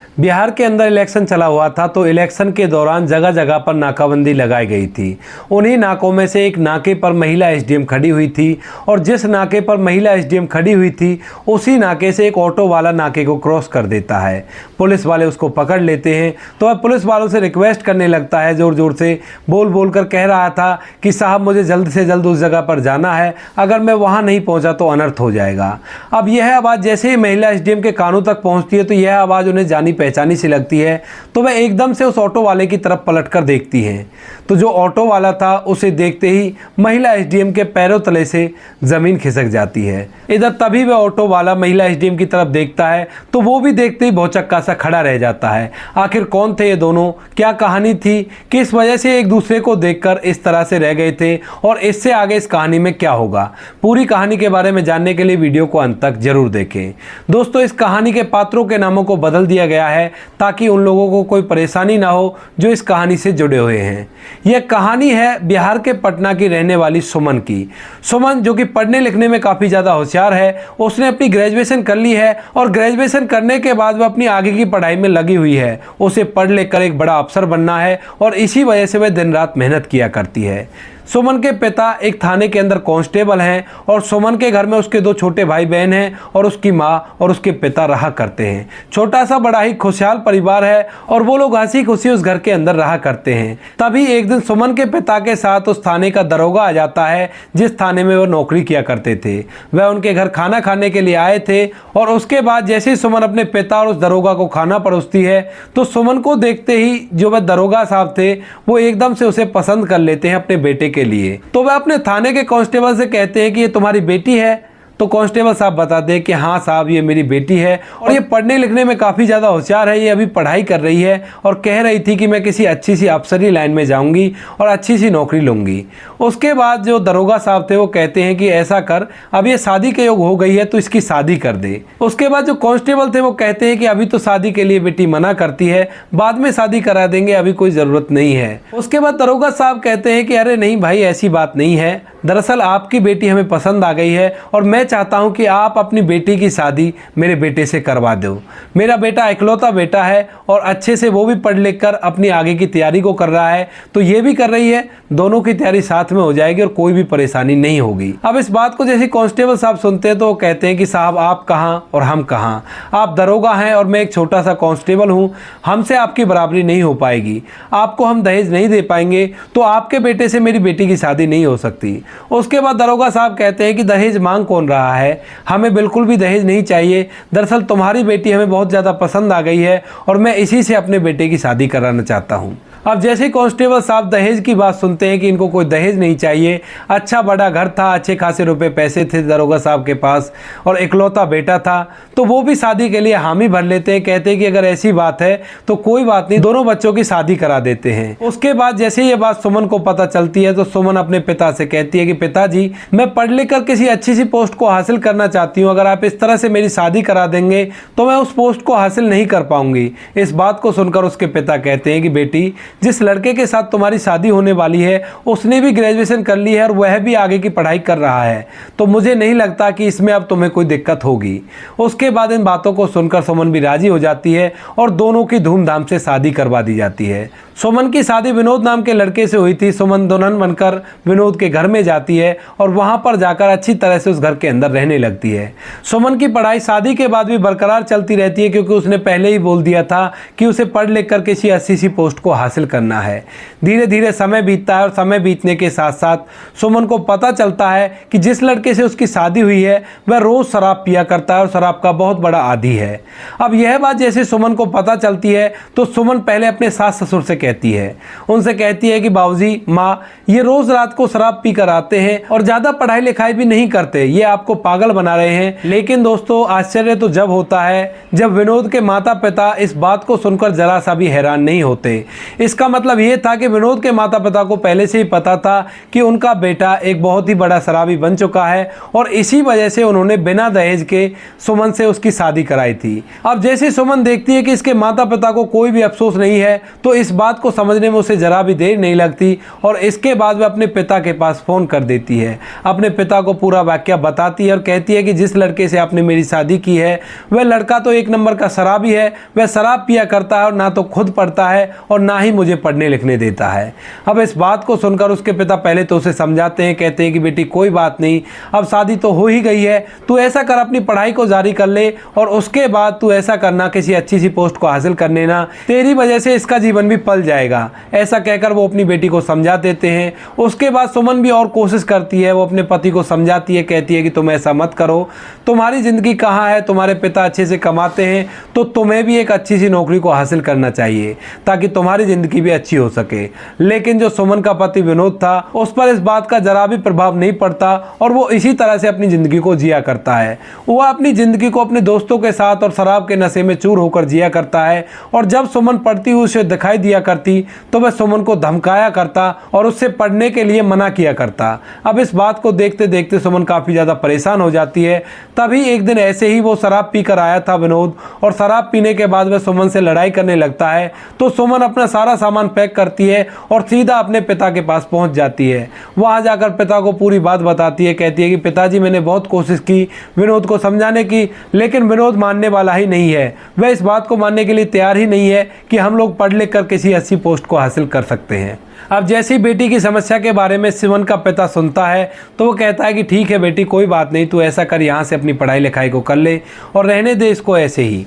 बिहार के अंदर इलेक्शन चला हुआ था, तो इलेक्शन के दौरान जगह जगह पर नाकाबंदी लगाई गई थी। उन्हीं नाकों में से एक नाके पर महिला एसडीएम खड़ी हुई थी, और जिस नाके पर महिला एसडीएम खड़ी हुई थी उसी नाके से एक ऑटो वाला नाके को क्रॉस कर देता है। पुलिस वाले उसको पकड़ लेते हैं, तो वह पुलिस वालों से रिक्वेस्ट करने लगता है, ज़ोर ज़ोर से बोल बोल कर कह रहा था कि साहब मुझे जल्द से जल्द उस जगह पर जाना है, अगर मैं वहाँ नहीं पहुँचा तो अनर्थ हो जाएगा। अब यह आवाज़ जैसे ही महिला एसडीएम के कानों तक पहुँचती है तो यह आवाज़ उन्हें जानी पहचानी सी लगती है। तो वह एकदम से उस ऑटो वाले की तरफ पलटकर देखती है, तो जो ऑटो वाला था उसे देखते ही महिला एसडीएम के पैरों तले से जमीन खिसक जाती है। इधर तभी वह ऑटो वाला महिला एसडीएम की तरफ देखता है, तो वो भी देखते ही भौचक्का सा खड़ा रह जाता है। आखिर कौन थे ये दोनों, क्या कहानी थी, किस वजह से एक दूसरे को देखकर इस तरह से रह गए थे, और इससे आगे इस कहानी में क्या होगा, पूरी कहानी के बारे में जानने के लिए वीडियो को अंत तक जरूर देखें। दोस्तों, इस कहानी के पात्रों के नामों को बदल दिया गया है ताकि उन लोगों को कोई परेशानी ना हो जो इस कहानी से जुड़े हुए हैं। यह कहानी है बिहार के पटना की रहने वाली सुमन की। सुमन, जो कि पढ़ने लिखने में काफ़ी ज़्यादा होशियार है, उसने अपनी ग्रेजुएशन कर ली है, और ग्रेजुएशन करने के बाद वह अपनी आगे की पढ़ाई में लगी हुई है। उसे पढ़ लिख कर एक बड़ा अफसर बनना है, और इसी वजह से वह दिन रात मेहनत किया करती है। सुमन के पिता एक थाने के अंदर कांस्टेबल हैं, और सुमन के घर में उसके 2 छोटे भाई बहन हैं, और उसकी माँ और उसके पिता रहा करते हैं। छोटा सा बड़ा ही खुशहाल परिवार है, और वो लोग हंसी खुशी उस घर के अंदर रहा करते हैं। तभी एक दिन सुमन के पिता के साथ उस थाने का दरोगा आ जाता है, जिस थाने में वो नौकरी किया करते थे। वह उनके घर खाना खाने के लिए आए थे, और उसके बाद जैसे ही सुमन अपने पिता और उस दरोगा को खाना परोसती है, तो सुमन को देखते ही जो वह दरोगा साहब थे वो एकदम से उसे पसंद कर लेते हैं अपने बेटे के लिए। तो वह अपने थाने के कांस्टेबल से कहते हैं कि ये तुम्हारी बेटी है। तो कांस्टेबल साहब बताते हैं कि हाँ साहब, ये मेरी बेटी है, और ये पढ़ने लिखने में काफ़ी ज़्यादा होशियार है। ये अभी पढ़ाई कर रही है, और कह रही थी कि मैं किसी अच्छी सी अफसरी लाइन में जाऊंगी और अच्छी सी नौकरी लूंगी। उसके बाद जो दरोगा साहब थे वो कहते हैं कि ऐसा कर, अब ये शादी के योग हो गई है तो इसकी शादी कर दे। उसके बाद जो कांस्टेबल थे वो कहते हैं कि अभी तो शादी के लिए बेटी मना करती है, बाद में शादी करा देंगे, अभी कोई ज़रूरत नहीं है। उसके बाद दरोगा साहब कहते हैं कि अरे नहीं भाई, ऐसी बात नहीं है, दरअसल आपकी बेटी हमें पसंद आ गई है, और मैं चाहता हूं कि आप अपनी बेटी की शादी मेरे बेटे से करवा दो। मेरा बेटा इकलौता बेटा है, और अच्छे से वो भी पढ़ लिख कर अपनी आगे की तैयारी को कर रहा है, तो ये भी कर रही है, दोनों की तैयारी साथ में हो जाएगी और कोई भी परेशानी नहीं होगी। अब इस बात को जैसे कांस्टेबल साहब सुनते हैं तो वो कहते हैं कि साहब आप कहाँ और हम कहाँ, आप दरोगा हैं और मैं एक छोटा सा कांस्टेबल हूँ, हमसे आपकी बराबरी नहीं हो पाएगी, आपको हम दहेज नहीं दे पाएंगे, तो आपके बेटे से मेरी बेटी की शादी नहीं हो सकती। उसके बाद दरोगा साहब कहते हैं कि दहेज मांग कौन रहा है, हमें बिल्कुल भी दहेज नहीं चाहिए, दरअसल तुम्हारी बेटी हमें बहुत ज़्यादा पसंद आ गई है, और मैं इसी से अपने बेटे की शादी कराना चाहता हूँ। अब जैसे ही कांस्टेबल साहब दहेज की बात सुनते हैं कि इनको कोई दहेज नहीं चाहिए, अच्छा बड़ा घर था, अच्छे खासे रुपए पैसे थे दरोगा साहब के पास, और इकलौता बेटा था, तो वो भी शादी के लिए हामी भर लेते हैं। कहते हैं कि अगर ऐसी बात है तो कोई बात नहीं, दोनों बच्चों की शादी करा देते हैं। उसके बाद जैसे ये बात सुमन को पता चलती है तो सुमन अपने पिता से कहती है कि पिताजी, मैं पढ़ लिख कर किसी अच्छी सी पोस्ट को हासिल करना चाहती हूँ, अगर आप इस तरह से मेरी शादी करा देंगे तो मैं उस पोस्ट को हासिल नहीं कर पाऊंगी। इस बात को सुनकर उसके पिता कहते हैं कि बेटी, जिस लड़के के साथ तुम्हारी शादी होने वाली है उसने भी ग्रेजुएशन कर ली है और वह भी आगे की पढ़ाई कर रहा है, तो मुझे नहीं लगता कि इसमें अब तुम्हें कोई दिक्कत होगी। उसके बाद इन बातों को सुनकर सुमन भी राजी हो जाती है और दोनों की धूमधाम से शादी करवा दी जाती है। सुमन की शादी विनोद नाम के लड़के से हुई थी। सुमन दुल्हन बनकर विनोद के घर में जाती है और वहां पर जाकर अच्छी तरह से उस घर के अंदर रहने लगती है। सुमन की पढ़ाई शादी के बाद भी बरकरार चलती रहती है, क्योंकि उसने पहले ही बोल दिया था कि उसे पढ़ लिख कर किसी अच्छी सी पोस्ट को हासिल करना है। धीरे धीरे समय बीतता है और समय बीतने के साथ साथ सुमन को पता चलता है कि जिस लड़के से उसकी शादी हुई है वह रोज शराब पिया करता है और शराब का बहुत बड़ा आदी है। अब यह बात जैसे सुमन को पता चलती है तो सुमन पहले अपने सास ससुर से कहती है, उनसे कहती है कि बाबूजी, माँ, ये रोज रात को शराब पी कर आते हैं और ज्यादा पढ़ाई लिखाई भी नहीं करते, ये आपको पागल बना रहे हैं। लेकिन दोस्तों, आश्चर्य तो जब होता है जब विनोद के माता पिता इस बात को सुनकर जरा सा भी हैरान नहीं होते। इस इसका मतलब ये था कि विनोद के माता पिता को पहले से ही पता था कि उनका बेटा एक बहुत ही बड़ा शराबी बन चुका है और इसी वजह से उन्होंने बिना दहेज के सुमन से उसकी शादी कराई थी। अब जैसे सुमन देखती है कि इसके माता पिता को कोई भी अफसोस नहीं है तो इस बात को समझने में उसे जरा भी देर नहीं लगती और इसके बाद वह अपने पिता के पास फ़ोन कर देती है, अपने पिता को पूरा वाकया बताती है और कहती है कि जिस लड़के से आपने मेरी शादी की है वह लड़का तो एक नंबर का शराबी है, वह शराब पिया करता है और ना तो खुद पढ़ता है और ना ही मुझे पढ़ने लिखने देता है। अब इस बात को सुनकर उसके पिता पहले तो उसे समझाते हैं, कहते हैं कि बेटी कोई बात नहीं, अब शादी तो हो ही गई है, तू ऐसा कर अपनी पढ़ाई को जारी कर ले और उसके बाद तू ऐसा करना किसी अच्छी सी पोस्ट को हासिल कर लेना, तेरी वजह से इसका जीवन भी पल जाएगा। ऐसा कहकर वो अपनी बेटी को समझा देते हैं। उसके बाद सुमन भी और कोशिश करती है, वो अपने पति को समझाती है, कहती है कि तुम ऐसा मत करो, तुम्हारी ज़िंदगी कहाँ है, तुम्हारे पिता अच्छे से कमाते हैं तो तुम्हें भी एक अच्छी सी नौकरी को हासिल करना चाहिए ताकि तुम्हारी ज़िंदगी भी अच्छी हो सके। लेकिन जो सुमन का पति विनोद था उस पर इस बात का जरा भी प्रभाव नहीं पड़ता और वो इसी तरह से अपनी ज़िंदगी को जिया करता है। वह अपनी ज़िंदगी को अपने दोस्तों के साथ और शराब के नशे में चूर होकर जिया करता है और जब सुमन पढ़ती हुई उसे दिखाई दिया करती तो वह सुमन को धमकाया करता और उससे पढ़ने के लिए मना किया करता। अब इस बात को देखते देखते सुमन काफ़ी ज़्यादा परेशान हो जाती है। तभी एक दिन ऐसे ही वो शराब पीकर आया था विनोद और शराब पीने के बाद वह सुमन से लड़ाई करने लगता है तो सुमन अपना सारा सामान पैक करती है और सीधा अपने पिता के पास पहुंच जाती है। वहां जाकर पिता को पूरी बात बताती है, कहती है कि पिताजी मैंने बहुत कोशिश की विनोद को समझाने की लेकिन विनोद मानने वाला ही नहीं है, वह इस बात को मानने के लिए तैयार ही नहीं है कि हम लोग पढ़ लिख कर किसी अच्छी पोस्ट को हासिल कर सकते हैं। अब जैसी बेटी की समस्या के बारे में सुमन का पिता सुनता है तो वो कहता है कि ठीक है बेटी कोई बात नहीं, तू ऐसा कर यहाँ से अपनी पढ़ाई लिखाई को कर ले और रहने दे इसको ऐसे ही।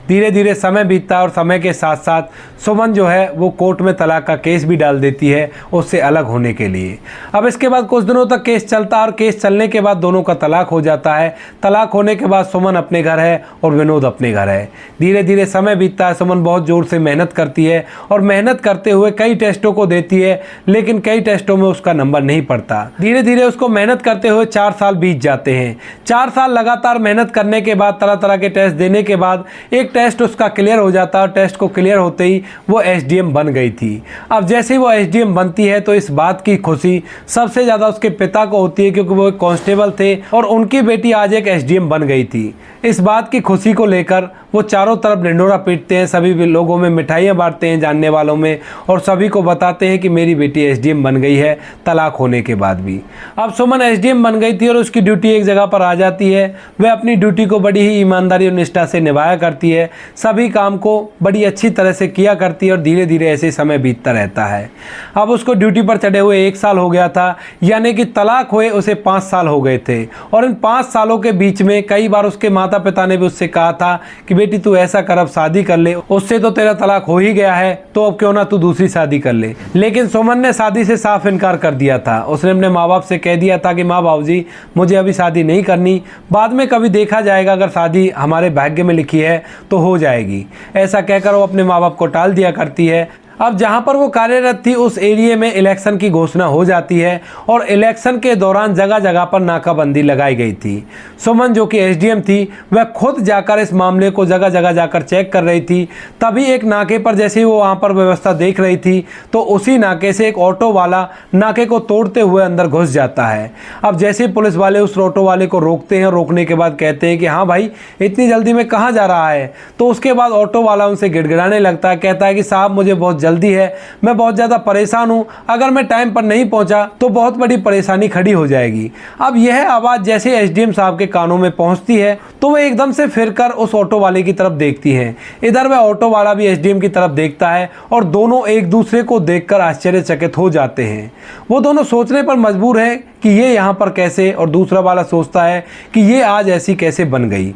धीरे धीरे समय बीतता है और समय के साथ साथ सुमन जो है वो कोर्ट में तलाक का केस भी डाल देती है उससे अलग होने के लिए। अब इसके बाद कुछ दिनों तक केस चलता है और केस चलने के बाद दोनों का तलाक हो जाता है। तलाक होने के बाद सुमन अपने घर है और विनोद अपने घर है। धीरे धीरे समय बीतता है, सुमन बहुत ज़ोर से मेहनत करती है और मेहनत करते हुए कई टेस्टों को देती है लेकिन कई टेस्टों में उसका नंबर नहीं पड़ता। धीरे धीरे उसको मेहनत करते हुए 4 साल बीत जाते हैं। 4 साल लगातार मेहनत करने के बाद तरह तरह के टेस्ट देने के बाद एक टेस्ट उसका क्लियर हो जाता है और टेस्ट को क्लियर होते ही वो एसडीएम बन गई थी। अब जैसे ही वो एसडीएम बनती है तो इस बात की खुशी सबसे ज़्यादा उसके पिता को होती है क्योंकि वो एक कांस्टेबल थे और उनकी बेटी आज एक एसडीएम बन गई थी। इस बात की खुशी को लेकर वो चारों तरफ ढिंढोरा पीटते हैं, सभी लोगों में मिठाइयाँ बांटते हैं जानने वालों में और सभी को बताते हैं कि मेरी बेटी एसडीएम बन गई है तलाक होने के बाद भी। अब सुमन एसडीएम बन गई थी और उसकी ड्यूटी एक जगह पर आ जाती है। वह अपनी ड्यूटी को बड़ी ही ईमानदारी और निष्ठा से निभाया करती है, सभी काम को बड़ी अच्छी तरह से किया करती है और धीरे धीरे ऐसे समय बीतता रहता है। अब उसको ड्यूटी पर चढ़े हुए 1 साल हो गया था, यानी कि तलाक हुए उसे 5 साल हो गए थे और इन 5 सालों के बीच में कई बार उसके माता पिता ने भी उससे कहा था कि बेटी तू ऐसा कर अब शादी कर ले, उससे तो तेरा तलाक हो ही गया है तो अब क्यों ना तू दूसरी शादी कर ले। लेकिन सुमन ने शादी से साफ इनकार कर दिया था। उसने अपने माँ बाप से कह दिया था कि माँ बाबू जी मुझे अभी शादी नहीं करनी, बाद में कभी देखा जाएगा, अगर शादी हमारे भाग्य में लिखी है तो हो जाएगी। ऐसा कहकर वो अपने माँ बाप को टाल दिया करती है। अब जहां पर वो कार्यरत थी उस एरिया में इलेक्शन की घोषणा हो जाती है और इलेक्शन के दौरान जगह जगह पर नाकाबंदी लगाई गई थी। सुमन जो कि एसडीएम थी वह खुद जाकर इस मामले को जगह जगह जाकर चेक कर रही थी। तभी एक नाके पर जैसे ही वो वहां पर व्यवस्था देख रही थी तो उसी नाके से एक ऑटो वाला नाके को तोड़ते हुए अंदर घुस जाता है। अब जैसे ही पुलिस वाले उस ऑटो वाले को रोकते हैं, रोकने के बाद कहते हैं कि हाँ भाई इतनी जल्दी में कहाँ जा रहा है, तो उसके बाद ऑटो वाला उनसे गिड़गिड़ाने लगता है, कहता है कि साहब मुझे बहुत जल्दी है, मैं बहुत ज़्यादा परेशान हूं, अगर मैं टाइम पर नहीं पहुंचा तो बहुत बड़ी परेशानी खड़ी हो जाएगी। अब यह आवाज़ जैसे एसडीएम साहब के कानों में पहुंचती है तो वह एकदम से फिरकर उस ऑटो वाले की तरफ देखती हैं। इधर वह ऑटो वाला भी एसडीएम की तरफ देखता है और दोनों एक दूसरे को देखकर आश्चर्यचकित हो जाते हैं। वो दोनों सोचने पर मजबूर है कि ये यहाँ पर कैसे, और दूसरा वाला सोचता है कि ये आज ऐसी कैसे बन गई।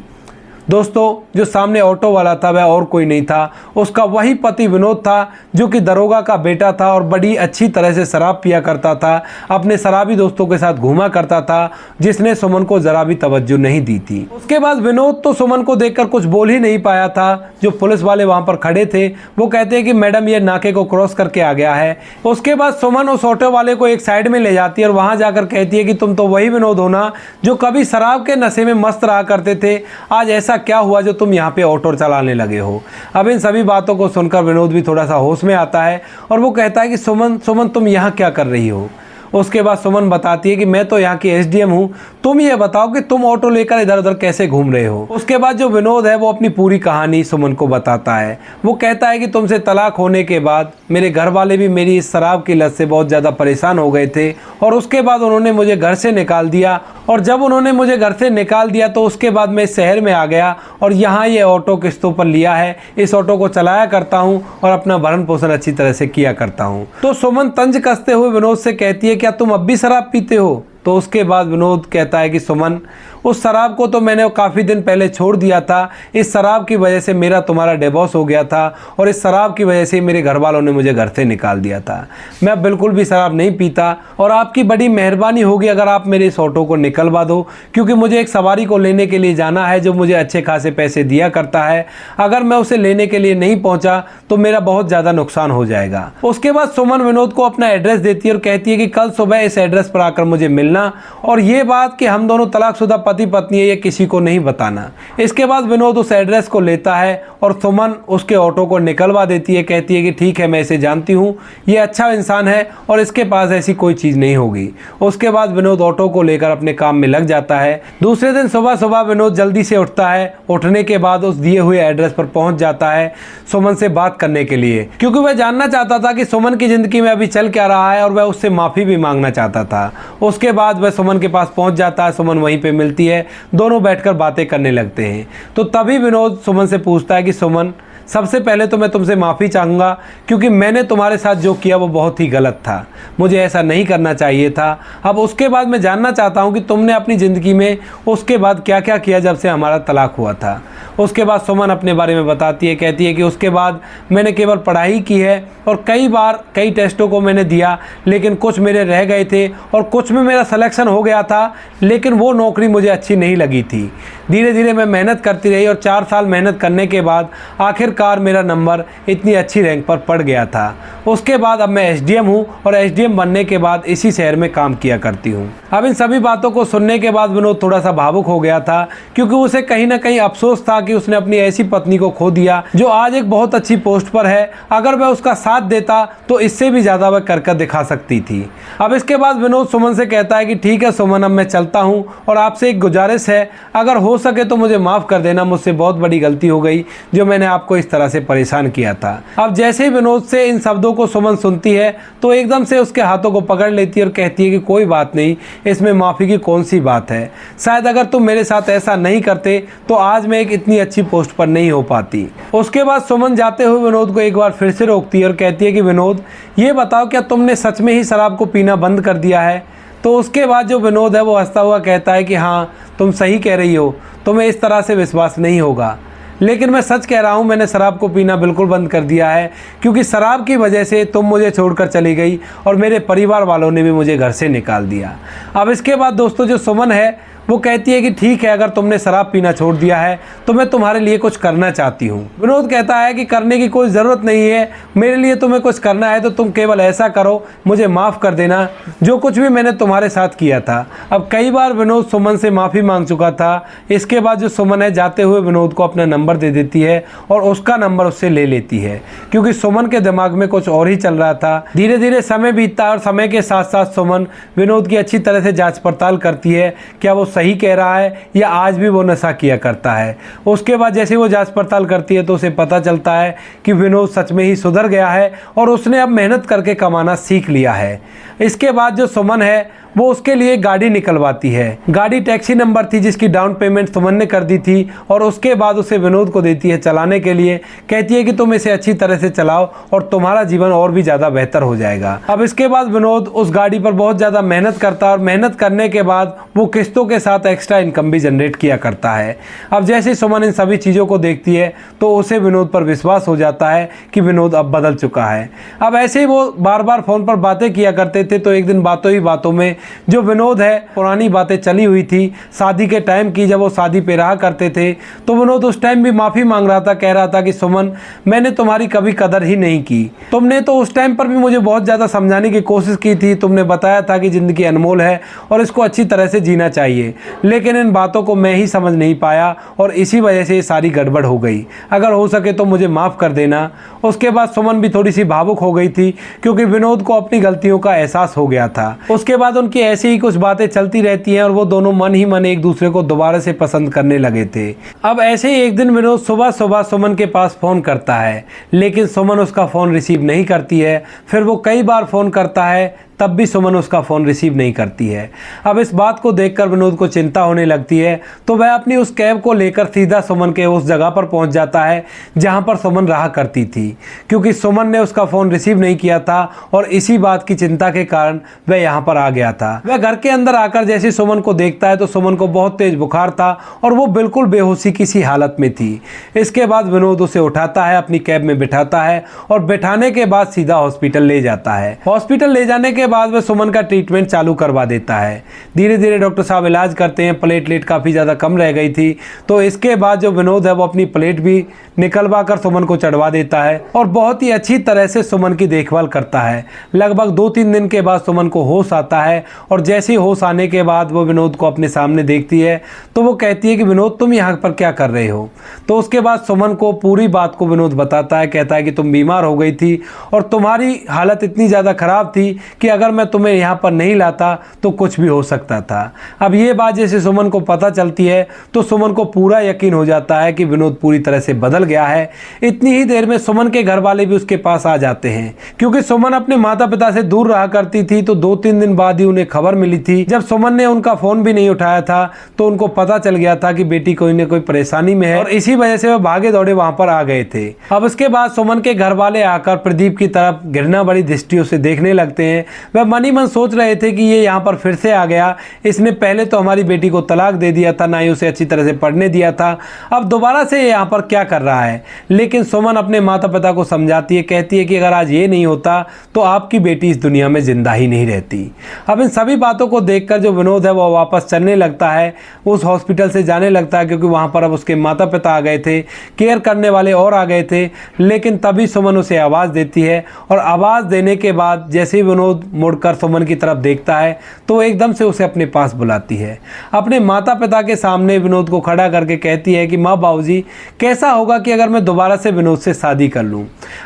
दोस्तों जो सामने ऑटो वाला था वह और कोई नहीं था, उसका वही पति विनोद था जो कि दरोगा का बेटा था और बड़ी अच्छी तरह से शराब पिया करता था, अपने शराबी दोस्तों के साथ घूमा करता था, जिसने सुमन को जरा भी तवज्जो नहीं दी थी। उसके बाद विनोद तो सुमन को देखकर कुछ बोल ही नहीं पाया था। जो पुलिस वाले वहां पर खड़े थे वो कहते हैं कि मैडम ये नाके को क्रॉस करके आ गया है। उसके बाद सुमन उस ऑटो वाले को एक साइड में ले जाती है और वहां जाकर कहती है कि तुम तो वही विनोद हो ना जो कभी शराब के नशे में मस्त रहा करते थे, आज ऐसा ऐसा क्या हुआ जो तुम यहाँ पे ऑटो चलाने लगे हो। अब इन सभी बातों को सुनकर विनोद भी थोड़ा सा होश में आता है और वो कहता है कि सुमन सुमन तुम यहाँ क्या कर रही हो। उसके बाद सुमन बताती है कि मैं तो यहाँ की एसडीएम हूँ, तुम ये बताओ कि तुम ऑटो लेकर इधर उधर कैसे घूम रहे हो। उसके बाद जो विनोद है वो अपनी पूरी कहानी सुमन को बताता है। वो कहता है कि तुमसे तलाक होने के बाद मेरे घर वाले भी मेरी इस शराब की लत से बहुत ज़्यादा परेशान हो गए थे और उसके बाद उन्होंने मुझे घर से निकाल दिया, और जब उन्होंने मुझे घर से निकाल दिया तो उसके बाद मैं इस शहर में आ गया और यहाँ ये ऑटो किस्तों पर लिया है। इस ऑटो को चलाया करता हूँ और अपना भरण पोषण अच्छी तरह से किया करता हूँ। तो सुमन तंज कसते हुए विनोद से कहती है, क्या तुम अब भी शराब पीते हो? तो उसके बाद विनोद कहता है कि सुमन, उस शराब को तो मैंने काफ़ी दिन पहले छोड़ दिया था। इस शराब की वजह से मेरा तुम्हारा डिवोर्स हो गया था और इस शराब की वजह से मेरे घर वालों ने मुझे घर से निकाल दिया था। मैं बिल्कुल भी शराब नहीं पीता और आपकी बड़ी मेहरबानी होगी अगर आप मेरे इस ऑटो को निकलवा दो, क्योंकि मुझे एक सवारी को लेने के लिए जाना है जो मुझे अच्छे खासे पैसे दिया करता है। अगर मैं उसे लेने के लिए नहीं पहुँचा तो मेरा बहुत ज़्यादा नुकसान हो जाएगा। उसके बाद सुमन विनोद को अपना एड्रेस देती है और कहती है कि कल सुबह इस एड्रेस पर आकर मुझे मिलना, और ये बात कि हम दोनों तलाकशुदा पति पत्नी है ये किसी को नहीं बताना। इसके बाद विनोद उस एड्रेस को लेता है और सुमन उसके ऑटो को निकलवा देती है। कहती है कि ठीक है, मैं इसे जानती हूँ, ये अच्छा इंसान है और इसके पास ऐसी कोई चीज़ नहीं होगी। उसके बाद विनोद ऑटो को लेकर अपने काम में लग जाता है। दूसरे दिन सुबह सुबह विनोद जल्दी से उठता है। उठने के बाद उस दिए हुए एड्रेस पर पहुंच जाता है सुमन से बात करने के लिए, क्योंकि वह जानना चाहता था कि सुमन की ज़िंदगी में अभी चल क्या रहा है और वह उससे माफ़ी भी मांगना चाहता था। उसके बाद वह सुमन के पास पहुंच जाता है। सुमन वहीं पे मिलती है, दोनों बैठकर बातें करने लगते हैं। तो तभी विनोद सुमन से पूछता है कि सुमन, सबसे पहले तो मैं तुमसे माफ़ी चाहूँगा क्योंकि मैंने तुम्हारे साथ जो किया वो बहुत ही गलत था, मुझे ऐसा नहीं करना चाहिए था। अब उसके बाद मैं जानना चाहता हूँ कि तुमने अपनी ज़िंदगी में उसके बाद क्या क्या किया जब से हमारा तलाक हुआ था। उसके बाद सुमन अपने बारे में बताती है। कहती है कि उसके बाद मैंने केवल पढ़ाई की है और कई बार कई टेस्टों को मैंने दिया, लेकिन कुछ मेरे रह गए थे और कुछ में मेरा सिलेक्शन हो गया था, लेकिन वो नौकरी मुझे अच्छी नहीं लगी थी। धीरे धीरे मैं मेहनत करती रही और 4 साल मेहनत करने के बाद आखिरकार मेरा नंबर इतनी अच्छी रैंक पर पड़ गया था। उसके बाद अब मैं एसडीएम हूँ और एसडीएम बनने के बाद इसी शहर में काम किया करती हूँ। अब इन सभी बातों को सुनने के बाद विनोद थोड़ा सा भावुक हो गया था, क्योंकि उसे कहीं ना कहीं अफसोस था कि उसने अपनी ऐसी पत्नी को खो दिया जो आज एक बहुत अच्छी पोस्ट पर है। अगर वह उसका साथ देता तो इससे भी ज़्यादा वह कर दिखा सकती थी। अब इसके बाद विनोद सुमन से कहता है कि ठीक है सुमन, अब मैं चलता हूँ और आपसे एक गुजारिश है, अगर हो सके तो मुझे माफ़ कर देना, मुझसे बहुत बड़ी गलती हो गई जो मैंने आपको इस तरह से परेशान किया था। अब जैसे ही विनोद से इन शब्दों को सुमन सुनती है तो एकदम से उसके हाथों को पकड़ लेती है और कहती है कि कोई बात नहीं, इसमें माफ़ी की कौन सी बात है। शायद अगर तुम मेरे साथ ऐसा नहीं करते तो आज मैं एक इतनी अच्छी पोस्ट पर नहीं हो पाती। उसके बाद सुमन जाते हुए विनोद को एक बार फिर से रोकती है और कहती है कि विनोद, ये बताओ क्या तुमने सच में ही शराब को पीना बंद कर दिया है? तो उसके बाद जो विनोद है वो हंसता हुआ कहता है कि हाँ, तुम सही कह रही हो, तुम्हें इस तरह से विश्वास नहीं होगा, लेकिन मैं सच कह रहा हूँ, मैंने शराब को पीना बिल्कुल बंद कर दिया है, क्योंकि शराब की वजह से तुम मुझे छोड़कर चली गई और मेरे परिवार वालों ने भी मुझे घर से निकाल दिया। अब इसके बाद दोस्तों जो सुमन है वो कहती है कि ठीक है, अगर तुमने शराब पीना छोड़ दिया है तो मैं तुम्हारे लिए कुछ करना चाहती हूँ। विनोद कहता है कि करने की कोई ज़रूरत नहीं है, मेरे लिए तुम्हें कुछ करना है तो तुम केवल ऐसा करो, मुझे माफ़ कर देना जो कुछ भी मैंने तुम्हारे साथ किया था। अब कई बार विनोद सुमन से माफ़ी मांग चुका था। इसके बाद जो सुमन है जाते हुए विनोद को अपना नंबर दे देती है और उसका नंबर उससे ले लेती है, क्योंकि सुमन के दिमाग में कुछ और ही चल रहा था। धीरे धीरे समय बीतता है और समय के साथ साथ सुमन विनोद की अच्छी तरह से जाँच पड़ताल करती है, क्या वो सही कह रहा है या आज भी वो नशा किया करता है। उसके बाद जैसे वो जांच पड़ताल करती है तो उसे पता चलता है कि विनोद सच में ही सुधर गया है और उसने अब मेहनत करके कमाना सीख लिया है। इसके बाद जो सुमन है वो उसके लिए गाड़ी निकलवाती है। गाड़ी टैक्सी नंबर थी जिसकी डाउन पेमेंट सुमन ने कर दी थी और उसके बाद उसे विनोद को देती है चलाने के लिए। कहती है कि तुम इसे अच्छी तरह से चलाओ और तुम्हारा जीवन और भी ज़्यादा बेहतर हो जाएगा। अब इसके बाद विनोद उस गाड़ी पर बहुत ज़्यादा मेहनत करता है और मेहनत करने के बाद वो किस्तों के साथ एक्स्ट्रा इनकम भी जनरेट किया करता है। अब जैसे सुमन इन सभी चीज़ों को देखती है तो उसे विनोद पर विश्वास हो जाता है कि विनोद अब बदल चुका है। अब ऐसे ही वो बार बार फ़ोन पर बातें किया करते थे, तो एक दिन बातों ही बातों में जो विनोद है पुरानी बातें चली हुई थी शादी के टाइम की, जब वो शादी पे रहा करते थे, तो विनोद उस टाइम भी माफ़ी मांग रहा था। कह रहा था कि सुमन, मैंने तुम्हारी कभी कभी कदर ही नहीं की। तुमने तो उस टाइम पर भी मुझे बहुत ज़्यादा समझाने की कोशिश की थी। तुमने बताया था कि ज़िंदगी अनमोल है और इसको अच्छी तरह से जीना चाहिए, लेकिन इन बातों को मैं ही समझ नहीं पाया और इसी वजह से ये सारी गड़बड़ हो गई। अगर हो सके तो मुझे माफ़ कर देना। उसके बाद सुमन भी थोड़ी सी भावुक हो गई थी, क्योंकि विनोद को अपनी गलतियों का एहसास हो गया था। उसके बाद उनकी ऐसी ही कुछ बातें चलती रहती हैं और वो दोनों मन ही मन एक दूसरे को दोबारा से पसंद करने लगे थे। अब ऐसे ही एक दिन विनोद सुबह सुबह सुमन के पास फ़ोन करता है, लेकिन सुमन उसका फ़ोन रिसीव नहीं करती है। फिर वो कई बार फ़ोन करता है, तब भी सुमन उसका फ़ोन रिसीव नहीं करती है। अब इस बात को देखकर विनोद को चिंता होने लगती है, तो वह अपनी उस कैब को लेकर सीधा सुमन के उस जगह पर पहुंच जाता है जहां पर सुमन रहा करती थी, क्योंकि सुमन ने उसका फ़ोन रिसीव नहीं किया था और इसी बात की चिंता के कारण वह यहाँ पर आ गया था। वह घर के अंदर आकर जैसे सुमन को देखता है तो सुमन को बहुत तेज बुखार था और वो बिल्कुल बेहोशी की सी हालत में थी। इसके बाद विनोद उसे उठाता है, अपनी कैब में बिठाता है और बिठाने के बाद सीधा हॉस्पिटल ले जाता है। हॉस्पिटल ले जाने के बाद वह सुमन का ट्रीटमेंट चालू करवा देता है। धीरे धीरे डॉक्टर साहब इलाज करते हैं। प्लेटलेट काफ़ी ज़्यादा कम रह गई थी, तो इसके बाद जो विनोद है वो अपनी प्लेट भी निकलवा कर सुमन को चढ़वा देता है और बहुत ही अच्छी तरह से सुमन की देखभाल करता है। लगभग 2-3 दिन के बाद सुमन को होश आता है और जैसे ही होश आने के बाद वो विनोद को अपने सामने देखती है तो वो कहती है कि विनोद तुम यहाँ पर क्या कर रहे हो। तो उसके बाद सुमन को पूरी बात को विनोद बताता है, कहता है कि तुम बीमार हो गई थी और तुम्हारी हालत इतनी ज़्यादा ख़राब थी कि अगर मैं तुम्हें यहाँ पर नहीं लाता तो कुछ भी हो सकता था। अब ये बात जैसे सुमन को पता चलती है तो सुमन को पूरा यकीन हो जाता है कि विनोद पूरी तरह से बदल गया है। इतनी ही देर में सुमन के घर वाले भी उसके पास आ जाते हैं, क्योंकि सुमन अपने माता पिता से दूर रहा करती थी, तो 2-3 दिन बाद ही उन्हें खबर मिली थी। जब सुमन ने उनका फ़ोन भी नहीं उठाया था तो उनको पता चल गया था कि बेटी कोई न कोई परेशानी में है और इसी वजह से वह भागे दौड़े वहां पर आ गए थे। अब इसके बाद सुमन के घर वाले आकर प्रदीप की तरफ घृणा भरी दृष्टियों से देखने लगते हैं। वह मन ही मन सोच रहे थे कि ये यहाँ पर फिर से आ गया, इसने पहले तो हमारी बेटी को तलाक दे दिया था, ना ही उसे अच्छी तरह से पढ़ने दिया था, अब दोबारा से ये यहाँ पर क्या कर रहा है। लेकिन सुमन अपने माता पिता को समझाती है, कहती है कि अगर आज ये नहीं होता तो आपकी बेटी इस दुनिया में जिंदा ही नहीं रहती। अब इन सभी बातों को देखकर जो विनोद है वो वापस चलने लगता है, उस हॉस्पिटल से जाने लगता है, क्योंकि वहाँ पर अब उसके माता पिता आ गए थे, केयर करने वाले और आ गए थे। लेकिन तभी सुमन उसे आवाज़ देती है और आवाज़ देने के बाद जैसे ही विनोद मुड़कर सुमन की तरफ देखता है तो एकदम से उसे अपने पास बुलाती है। अपने माता पिता के सामने विनोद को खड़ा करके कहती है कि माँ बाबूजी, कैसा होगा कि अगर मैं दोबारा से विनोद से शादी कर लूँ।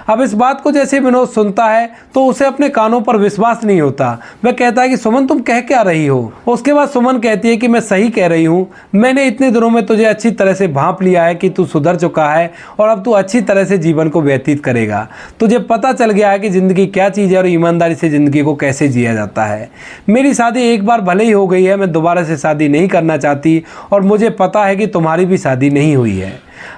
अब इस बात को जैसे विनोद सुनता है तो उसे अपने कानों पर विश्वास नहीं होता। वह कहता है कि सुमन तुम कह क्या रही हो। उसके बाद सुमन कहती है कि मैं सही कह रही हूँ, मैंने इतने दिनों में तुझे अच्छी तरह से भांप लिया है कि तू सुधर चुका है और अब तू अच्छी तरह से जीवन को व्यतीत करेगा। तुझे पता चल गया है कि ज़िंदगी क्या चीज़ है और ईमानदारी से ज़िंदगी को कैसे जिया जाता है। मेरी शादी एक बार भले ही हो गई है, मैं दोबारा से शादी नहीं करना चाहती और मुझे पता है कि तुम्हारी भी शादी नहीं हुई है।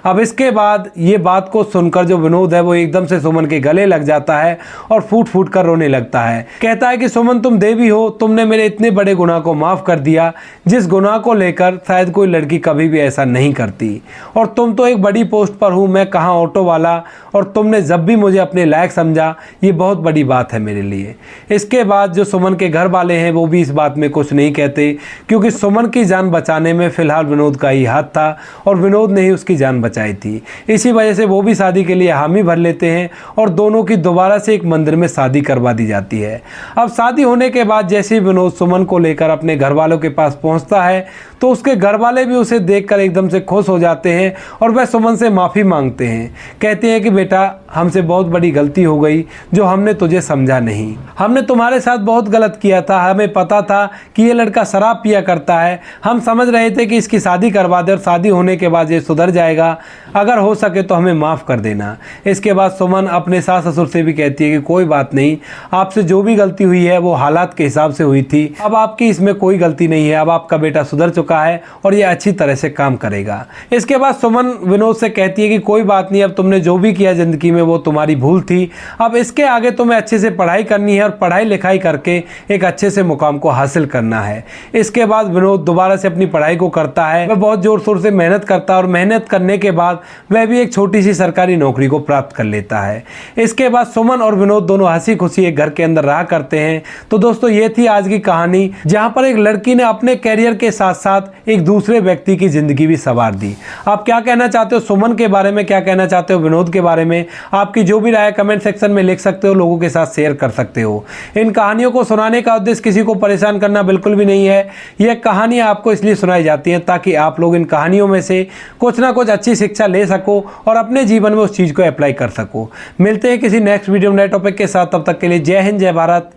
अब इसके बाद ये बात को सुनकर जो विनोद है वो एकदम से सुमन के गले लग जाता है और फूट फूट कर रोने लगता है। कहता है कि सुमन तुम देवी हो, तुमने मेरे इतने बड़े गुनाह को माफ़ कर दिया जिस गुनाह को लेकर शायद कोई लड़की कभी भी ऐसा नहीं करती। और तुम तो एक बड़ी पोस्ट पर हूँ, मैं कहाँ ऑटो वाला, और तुमने जब भी मुझे अपने लायक समझा, ये बहुत बड़ी बात है मेरे लिए। इसके बाद जो सुमन के घर वाले हैं वो भी इस बात में कुछ नहीं कहते, क्योंकि सुमन की जान बचाने में फ़िलहाल विनोद का ही हाथ था और विनोद ने ही उसकी जान बचाई थी। इसी वजह से वो भी शादी के लिए हामी भर लेते हैं और दोनों की दोबारा से एक मंदिर में शादी करवा दी जाती है। अब शादी होने के बाद जैसे ही विनोद सुमन को लेकर अपने घर वालों के पास पहुंचता है तो उसके घर वाले भी उसे देखकर एकदम से खुश हो जाते हैं और वह सुमन से माफ़ी मांगते हैं। कहते हैं कि बेटा, हमसे बहुत बड़ी गलती हो गई जो हमने तुझे समझा नहीं। हमने तुम्हारे साथ बहुत गलत किया था। हमें पता था कि ये लड़का शराब पिया करता है। हम समझ रहे थे कि इसकी शादी करवा दे और शादी होने के बाद ये सुधर जाएगा। अगर हो सके तो हमें माफ़ कर देना। इसके बाद सुमन अपने सास ससुर से भी कहती है कि कोई बात नहीं, आपसे जो भी गलती हुई है वो हालात के हिसाब से हुई थी। अब आपकी इसमें कोई गलती नहीं है। अब आपका बेटा सुधर चुका है और ये अच्छी तरह से काम करेगा। इसके बाद सुमन विनोद से कहती है कि कोई बात नहीं, अब तुमने जो भी किया ज़िंदगी में वो तुम्हारी भूल थी। अब इसके आगे तुम्हें अच्छे से पढ़ाई करनी है और पढ़ाई लिखाई करके एक अच्छे से मुकाम को हासिल करना है। इसके बाद विनोद दोबारा से अपनी पढ़ाई को करता है। वह बहुत ज़ोर शोर से मेहनत करता है और मेहनत करने के बाद वह भी एक छोटी सी सरकारी नौकरी को प्राप्त कर लेता है। इसके बाद सुमन और विनोद दोनों हंसी खुशी एक घर के अंदर रहा करते हैं। तो दोस्तों, ये थी आज की कहानी, जहाँ पर एक लड़की ने अपने कैरियर के साथ साथ साथ एक दूसरे व्यक्ति की ज़िंदगी भी संवार दी। आप क्या कहना चाहते हो सुमन के बारे में, क्या कहना चाहते हो विनोद के बारे में? आपकी जो भी राय कमेंट सेक्शन में लिख सकते हो, लोगों के साथ शेयर कर सकते हो। इन कहानियों को सुनाने का उद्देश्य किसी को परेशान करना बिल्कुल भी नहीं है। यह कहानियाँ आपको इसलिए सुनाई जाती हैं ताकि आप लोग इन कहानियों में से कुछ ना कुछ अच्छी शिक्षा ले सको और अपने जीवन में उस चीज़ को अप्लाई कर सको। मिलते हैं किसी नेक्स्ट वीडियो में नए टॉपिक के साथ, तब तक के लिए जय हिंद, जय भारत,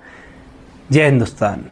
जय हिंदुस्तान।